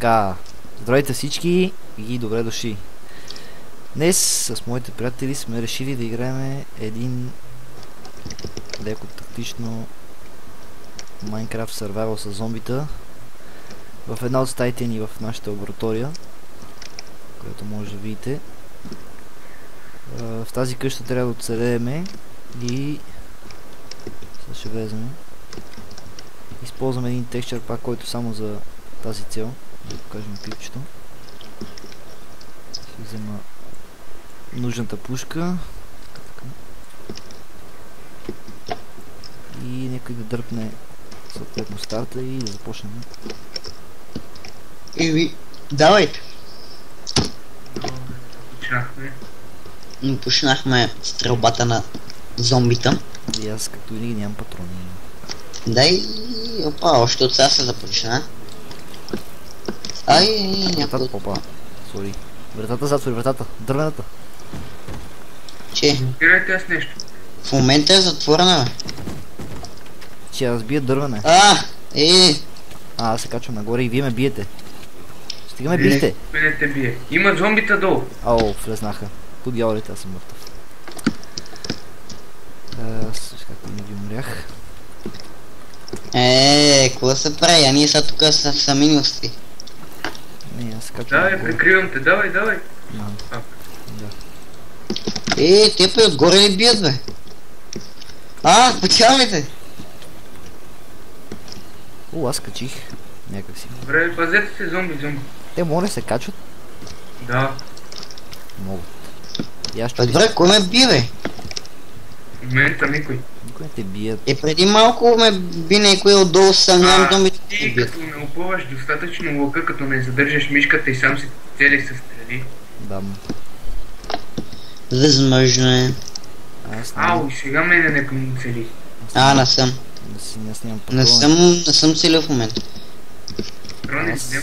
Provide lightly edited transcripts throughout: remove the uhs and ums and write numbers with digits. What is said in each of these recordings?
Така, здравейте всички и добре дошли. Днес с моите приятели сме решили да играем един леко тактично Minecraft Survival с зомбита в една от стаите ни в нашата лаборатория, която може да видите. В тази къща трябва да оцелееме и сега ще влезем. Използваме един текстчър пак, който само за тази цел. Да покажем пипчето. Ще взема нужната пушка. Така. И някой да дърпне съответно старта и да започнем. Давайте. Почнахме. Почнахме стрелбата на зомбита. И аз като винаги нямам патрони. Дай, опа, още от сега се започна. Ай, някой... Опа, сори. Вратата затвори, вратата, дървената. Че? Блокирайте аз нещо. В момента е затворена, бе. Че аз бия дървене. Аз се качвам нагоре и вие ме биете. Стига ме бихте. Мене те бие. Има зомбита долу. Ау, влезнаха. Подявалите, аз съм мъртъв. Аз както не ги умрях. Какво се прави? А ние са тук сами милости. Не, аз се качвам Давай, нагоре. прикривам те, давай. Да. Те при отгоре ли бият, бе? Почавайте! Аз качих. Някакси. Добре, пазете се зомби. Те моля се качват? Да. Могат. И аз чух. Добре, кой ме бие, бе? В момента никой. Никой не те бият. Преди малко ме би някой отдолу нямам зомбите. Ти като не опъваш достатъчно лъка, като не задържаш мишката и сам си цели се стрели. Дам. Възможно е. Аз Ау, сега мене некой му цели. Не съм. Аз нямам патрони. Не съм целил в момента. Рони, вземи.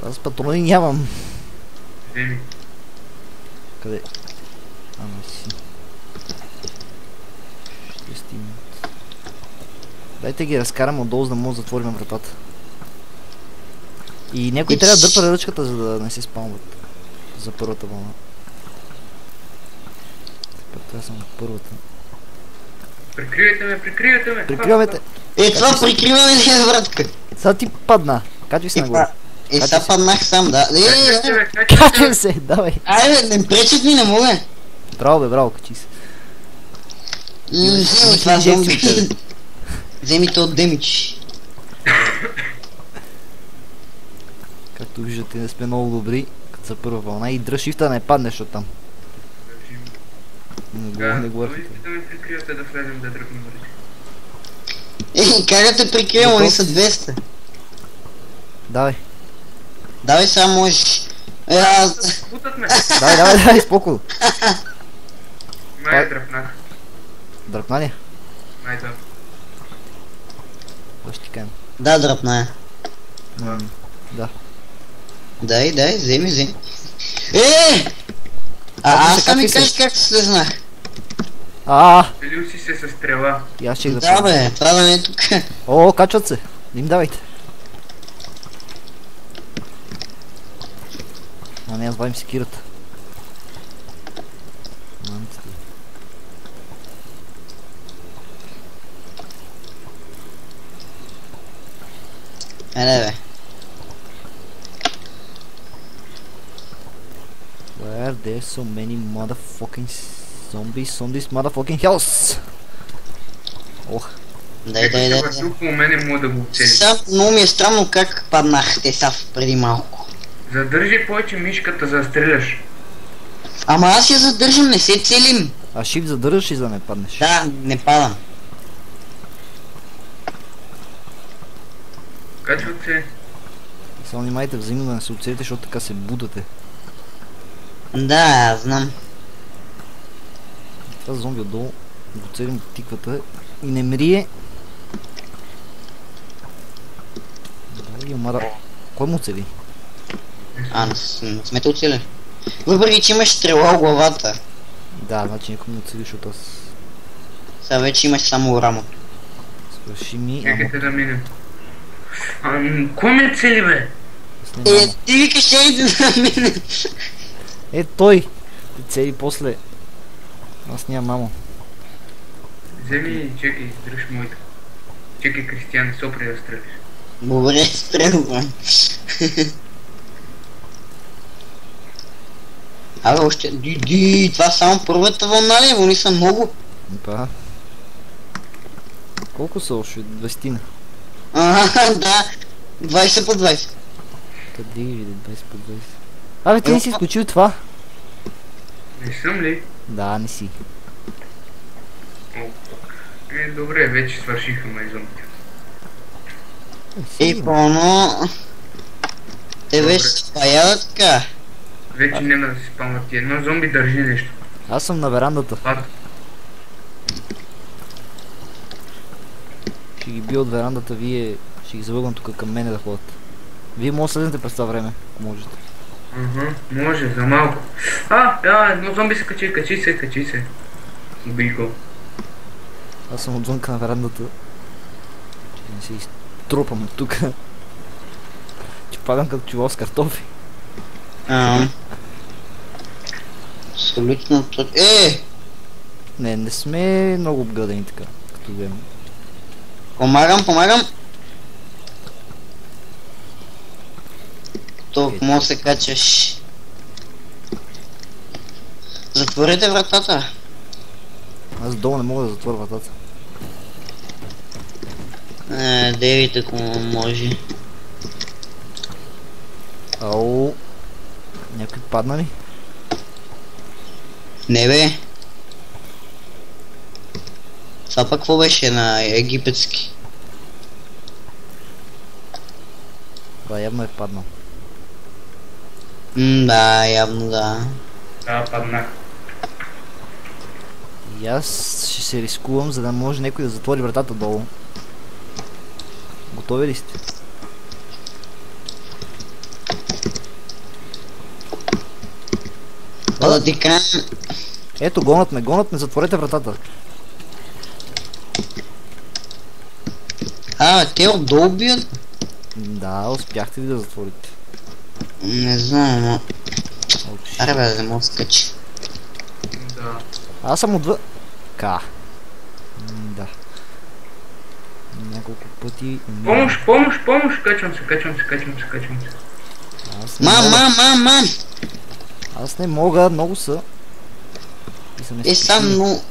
Аз патрони нямам. Вземи. Къде? Не си. Ще стигнат. Дайте ги разкарам отдолу, за да мога да затворим вратата. И някой трябва да дърпа ръчката, за да не се спамват. За първата вълна. Това съм от първата. Прикривайте ме. Прикриваме те! Това прикриваме ли е, братка? Сега ти падна. Качвай се нагоре. Сега паднах сам, да. Качвай се, давай. Не пречат ми, не мога. Браво, качи се. Вземи това зомби. Вземи то от демидж. Както виждате, не сме много добри, като са първа вълна и дръж шифта да не паднеш от там. Не го Дойдете да ме прикривате да влезем да дръпнем ръчка. Как да те прикривам, они са 200. Давай сега можеш. Бутат ме. Давай, спокойно. Май дръпнах. Дръпна ли? Май да. Още ти кажем. Да, дръпна е. Да. Дай, вземи. Аз сами кажеш как се слезнах. Целил си се със стрела. И аз ще да Да, бе, това да не е тук. Качват се. Им давайте. Не, аз бавим секирата. Бе. Where there's so many motherfucking zombies on this motherfucking house. Дай. Тук у мене мога да го оцели. Сега много ми е странно как паднахте са преди малко. Задържи повече мишката, за да стреляш. Ама аз я задържам, не се целим. А shift задържаш и за да не паднеш. Да, не падам. Качват се. Само внимайте взаимно да не се оцелите, защото така се будате. Да, знам. Това зомби отдолу го целим тиквата и не мрие. Кой му цели? Не сме те оцели. Въпреки че имаш стрела в главата. Да, значи някой му цели, защото аз... Сега вече имаш само рамото. Свърши ми... Чакайте да минем. Кой ме цели, бе? Аз не мамо. Ти викаш, че иде на мене. Е, той! Ти цели после. Аз нямам мамо. Вземи и чекай, дръж моята. Чекай, Кристиян, не сопри да стреляш. Добре, стрелвам. Абе, още... Диди, това само първата вълна ли? Вони са много. Па. Колко са още? 20-тина. Да. 20 по 20. Къде ги види 20 по 20? Абе, ти не си изключил това? Не съм ли? Да, не си. О, добре, вече свършиха май зомбите. Ей, пълно... Те Добре. вече се спаят така. Вече няма да се спамват ти. Едно зомби държи нещо. Аз съм на верандата. Пад. Ще ги бия от верандата, вие ще ги завъргам тук към мене да ходят. Вие може да седнете през това време, ако можете. Може, за малко. Едно зомби се качи, качи се. Убий го. Аз съм отвънка на верандата. Ще не се изтрупам от тук. Че падам като чувал с картофи. Абсолютно точно. Не сме много обградени така, като гледам. Помагам. Толкова може да се качаш. Затворете вратата. Аз долу не мога да затворя вратата. Девит, ако може. Ау. Някой падна ли? Не бе. Това пък какво беше на египетски? Това явно е паднал. Да, явно да. Да, паднах. И аз ще се рискувам, за да може някой да затвори вратата долу. Готови ли сте? Да ти кажа. Ето, гонят ме, затворете вратата. Те отдолу бият? Да, успяхте ли да затворите? Не знам, но... Окши. Аре бе, да мога да скачи. Да. Аз съм отвън. Да. Няколко пъти... Помощ! Качвам се. Аз не мога. Мам! Аз не мога, много са. И са ме скришили. Само...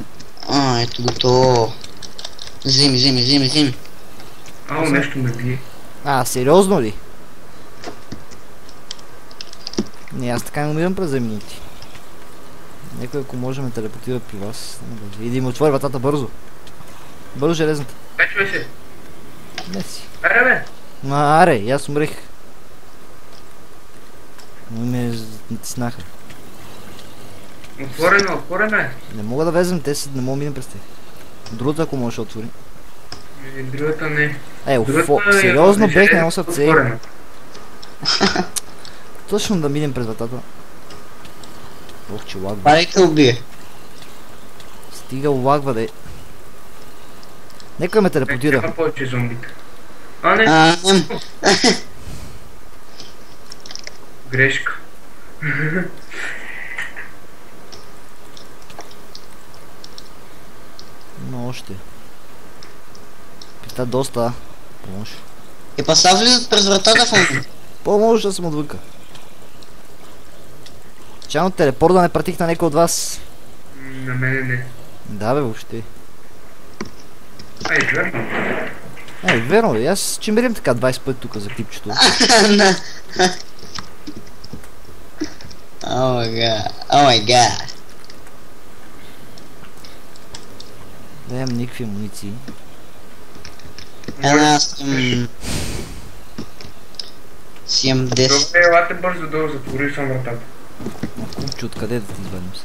ето готово. Вземи. Нещо ме бие. Сериозно ли? Не, аз така не умирам през 2 минути. Некой, ако може, ме телепортира при вас. И да им отвори вратата бързо. Бързо железната. Качвай се. Не си. Аре бе. Аре, и аз умрех. Но ме натиснаха. Отворено е. Не мога да влезем, не мога да минем през те. Другата, ако може да отвори. Другата не. Сериозно бех на едно сърце. Отворено. Точно да минем през вратата. Ох, че лагва. Парите убие. Стига лагва, де. Нека ме телепортира. Няма повече зомбите. Не. Грешка. Но още. Пита доста. Помощ. Па влизат през вратата в момента. Помощ, да съм отвънка. Чайно телепорт да не пратих на някой от вас. На мене не. Да бе, въобще. Верно. Верно ли? Аз чемберим така 20 пъти тук за клипчето. О май гад. Нямам никакви амуниции. Аз си имам 10. Добре, елате бързо долу, затвори съм вратата. Купче, откъде да ти извадим се?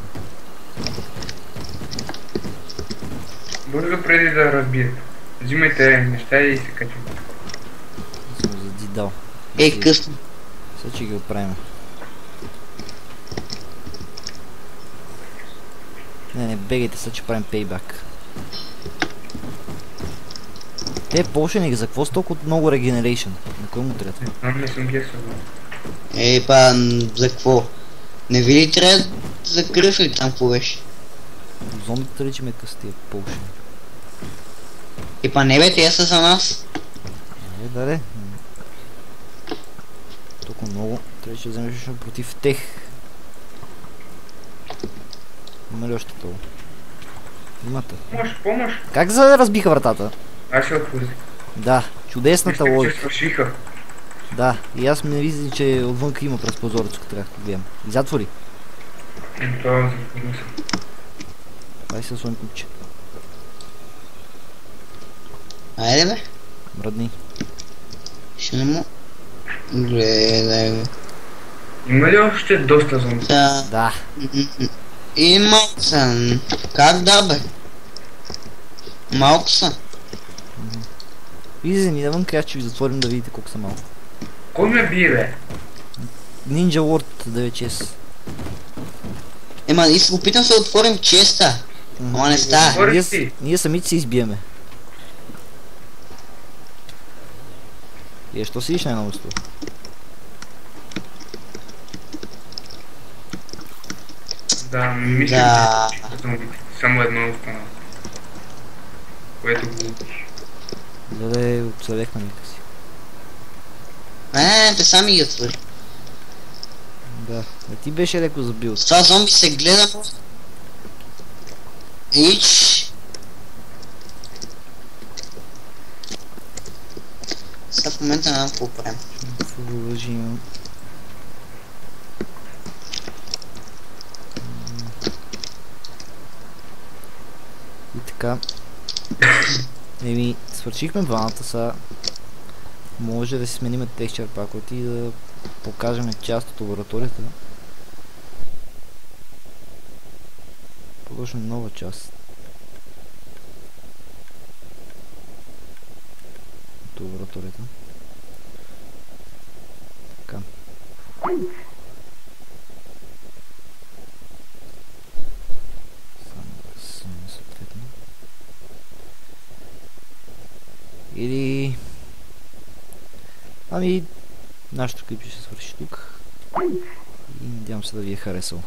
Бързо преди да разбият. Взимайте неща и се качвам. Съм задидал. Късно. Сега ще ги оправим. Не, бегайте, сега че правим пейбак. Те полшени, за какво са толкова много регенерейшн? На кой му трябва? Не съм ги събрал. Ей, па, за какво? Не ви ли трябва за кръв ли там какво беше? Зомбите ли че ме късти полшени? Па не бе, те са за нас. Да. Толкова много. Трябва да вземеш нещо против тех. Има ли още това? Имате. Помощ. Как за разбиха вратата? Аз ще отворя. Да, чудесната Мисля, че логика. свършиха. Да, и аз ми виждам, че отвънка има през прозорец, ако трябва да гледам. И затвори. Това затворя се. Дай се слон купче. Айде бе, Мръдни. ще не му... Гледай бе. Има ли още доста зомби? Да. И малко са. Как да бе? Малко са. Излизай ни навън, аз ще ви затворим да видите колко са малко. Кой ме бие, бе? Ninja Lord 9-6. Ема, и се опитам се да отворим честа. Ама не става. Отвори си. Ние самите се избиеме. И що сидиш на едно место? Да, мисля, Да. че зомбите. Само едно останало. Което го убиш. Да, оцелехме нека си. Не, те сами ги отвори. Да. А ти беше леко забил. С това зомби се гледа. Ич. Сега в момента не знам какво правим. Какво лъжи имам? И така. Еми, свършихме двамата са. Може да си смениме текстчър пакоти и да покажем част от лабораторията. По-точно нова част от лабораторията. Така. Само да сме съответно. Или... Ами... Нашето клип ще се свърши тук. И надявам се да ви е харесал.